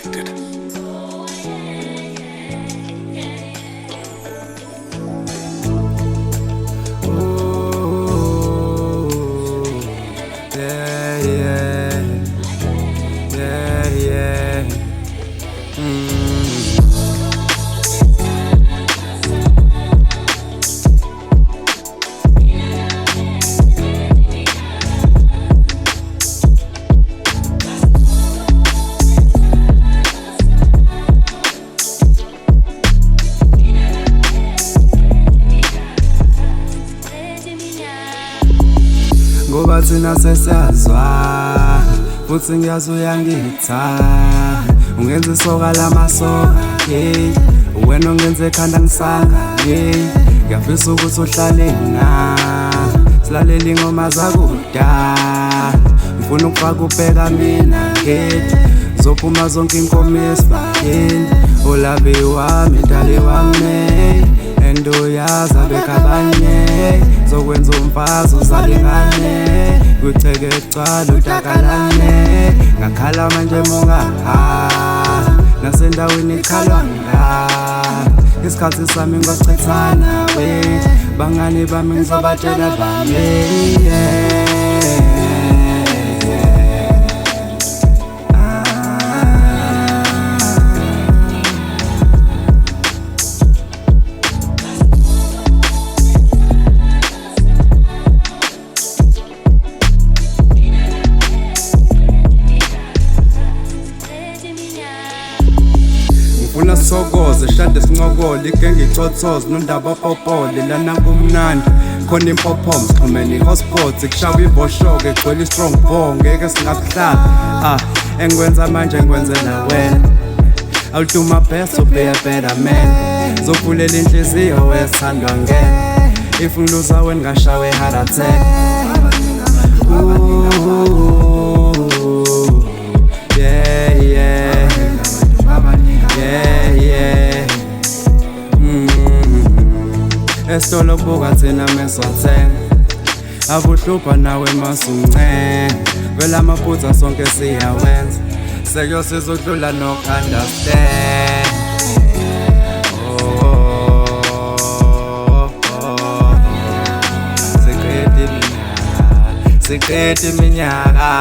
Selected. Yeah, yeah, yeah, yeah. Ngoba thina sesiyazwa futhi ngiyazi uyangitha ungenza isoka lamasoka yeah wena ungenza ekhanda ngisanga yeah ngiyafisa ukuthi uhlale na silalele ingoma zakuda ngifuna ukufaka ubheka mina ngithi zophuma zonke inkomo esibhakeni olabe wami dale wami and uyazi abekabanye zokwenza umfazi uzalingane kutheke ecala utakalane ngakhala manje mongaha nasendaweni ikhalwa nga isikhathi sami ngachithana we bangani bami ngizobatshela bami Ngifuna sokoze shade sincokole igenge icothoze nondaba popole lana kumnandi khona impophom sixhumene hotspot kushawa iboshoke egcwele strong bong ngeke singakuhlala engikwenza manje ngikwenzela wena I'll do my best to be a better man zovulela inhliziyo wesithandwa ngena if ngiluza wena ngashawe heart attack yeah yeah yeah yeah esitolo buka thina meswathenga abuhlupha nawe masumncenge vela amaphutha sonke siyawenza seke sizodlula no understand Secret iminyaka